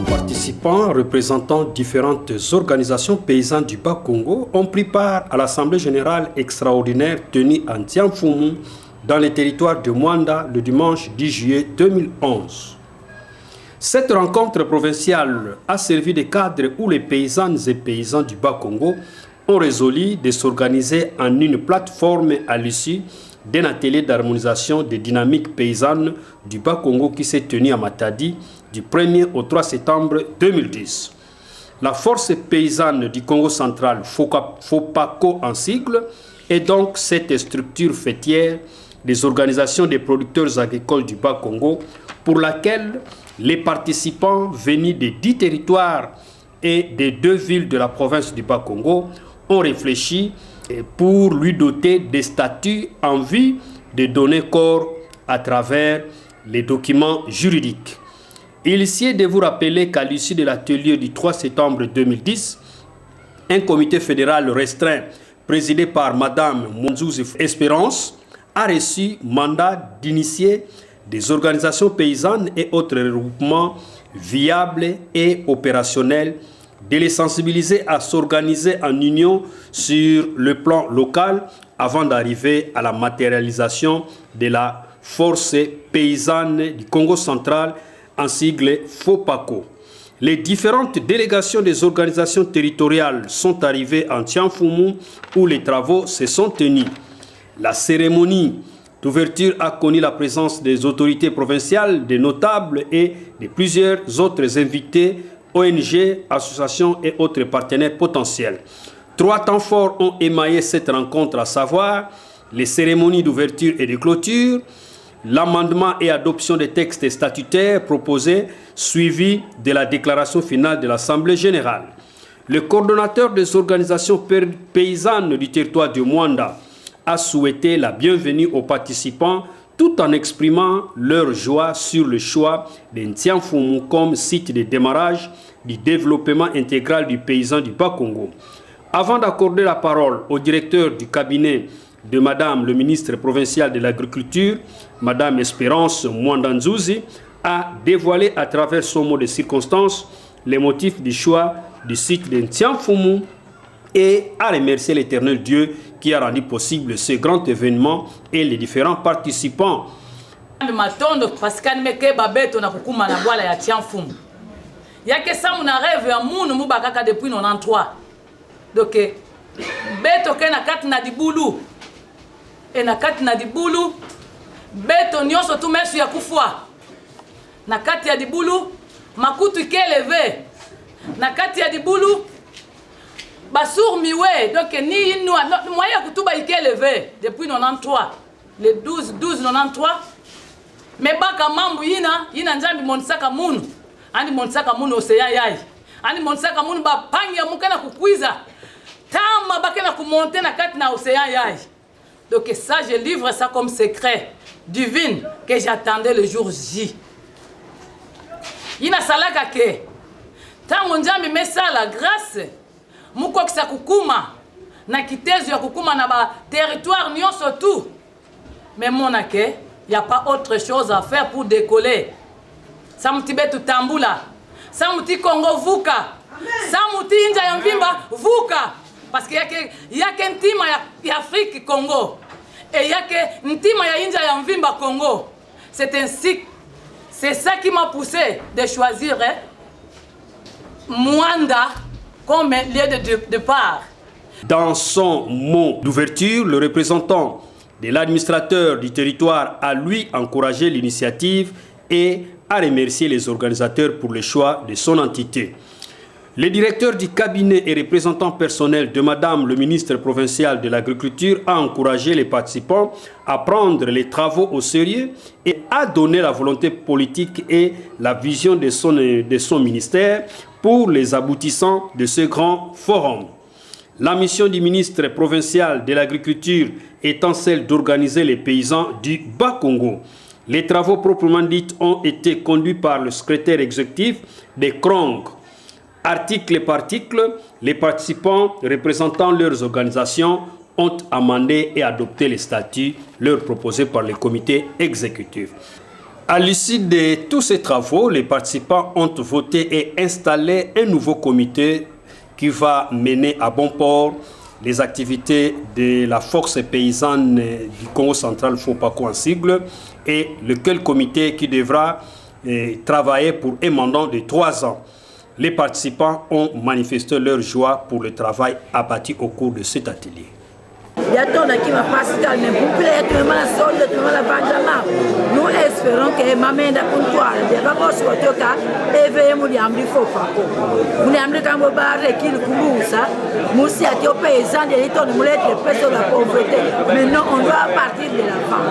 Participants représentant différentes organisations paysannes du Bas-Congo ont pris part à l'Assemblée générale extraordinaire tenue à Ntiamfumu dans les territoires de Mwanda le dimanche 10 juillet 2011. Cette rencontre provinciale a servi de cadre où les paysannes et paysans du Bas-Congo ont résolu de s'organiser en une plateforme à l'issue d'un atelier d'harmonisation des dynamiques paysannes du Bas-Congo qui s'est tenu à Matadi du 1er au 3 septembre 2010. La force paysanne du Congo central, FOPACO en sigle, est donc cette structure fêtière des organisations des producteurs agricoles du Bas-Congo pour laquelle les participants venus des 10 territoires et des 2 villes de la province du Bas-Congo ont réfléchi pour lui doter des statuts en vue de donner corps à travers les documents juridiques. Il sied de vous rappeler qu'à l'issue de l'atelier du 3 septembre 2010, un comité fédéral restreint présidé par Mme Monzouzi Espérance a reçu mandat d'initier des organisations paysannes et autres regroupements viables et opérationnels, de les sensibiliser à s'organiser en union sur le plan local avant d'arriver à la matérialisation de la force paysanne du Congo central en sigle FOPACO. Les différentes délégations des organisations territoriales sont arrivées en Ntiamfumu où les travaux se sont tenus. La cérémonie d'ouverture a connu la présence des autorités provinciales, des notables et de plusieurs autres invités, ONG, associations et autres partenaires potentiels. 3 temps forts ont émaillé cette rencontre, à savoir les cérémonies d'ouverture et de clôture, l'amendement et adoption des textes statutaires proposés, suivi de la déclaration finale de l'Assemblée générale. Le coordonnateur des organisations paysannes du territoire de Mwanda a souhaité la bienvenue aux participants tout en exprimant leur joie sur le choix de Ntiamfumu comme site de démarrage du développement intégral du paysan du Bas-Congo. Avant d'accorder la parole au directeur du cabinet de Madame le ministre provincial de l'Agriculture, Madame Espérance Mwandanzouzi, a dévoilé à travers son mot de circonstance les motifs du choix du site de Ntiamfumu et a remercié l'Éternel Dieu qui a rendu possible ce grand événement et les différents participants. Parce que yake sa muna rêve ya munu mubakaka depuis 93. Donc beto ke na kati na dibulu e na kati na dibulu beto nyonso tu mesu ya kufwa na kati ya dibulu makutu ke levé na kati ya dibulu basur miwe donc ni inwa moya kutuba ke levé depuis 93 le 12 93 mais baka mambu yina nzambi monsaka munu ani monsaka munu oseya yai ani monsaka munu ba panya mukana kukwiza tama bakena kumonter na kati na oseya yai. Donc ça je livre ça comme secret divin que j'attendais le jour J. Ina salaka ke tango nzambi mesala grâce muko kisa kukuma na kitezo ya kukuma na ba territoire nyonso tout mais monake y a pas autre chose à faire pour décoller. Samuti betu tambula, samuti Congo vuka, samuti inja ya mvimba vuka, parce que yake ntima ya Afrique Congo, et yake ntima ya inja ya mvimba Congo. C'est ainsi, c'est ça qui m'a poussé de choisir Mwanda comme lieu de départ. Dans son mot d'ouverture, le représentant de l'administrateur du territoire a lui encouragé l'initiative et a remercié les organisateurs pour le choix de son entité. Le directeur du cabinet et représentant personnel de Madame le ministre provincial de l'Agriculture a encouragé les participants à prendre les travaux au sérieux et a donné la volonté politique et la vision de son ministère pour les aboutissants de ce grand forum. La mission du ministre provincial de l'Agriculture étant celle d'organiser les paysans du Bas-Congo. Les travaux proprement dits ont été conduits par le secrétaire exécutif des CRONG. Article par article, les participants représentant leurs organisations ont amendé et adopté les statuts leur proposés par le comité exécutif. À l'issue de tous ces travaux, les participants ont voté et installé un nouveau comité qui va mener à bon port les activités de la force paysanne du Congo central, FOPACO en sigle, et lequel comité qui devra travailler pour un mandat de 3 ans. Les participants ont manifesté leur joie pour le travail abattu au cours de cet atelier. Nous espérons que Mamenda Puntual de Babosko Toka éveille Mouliamdi Fopako. Mouliamdi Kambobare qui le Koulousa, Moussi a été paysan de l'État de Moulette, le pèse de la pauvreté. Maintenant, on doit partir de la femme.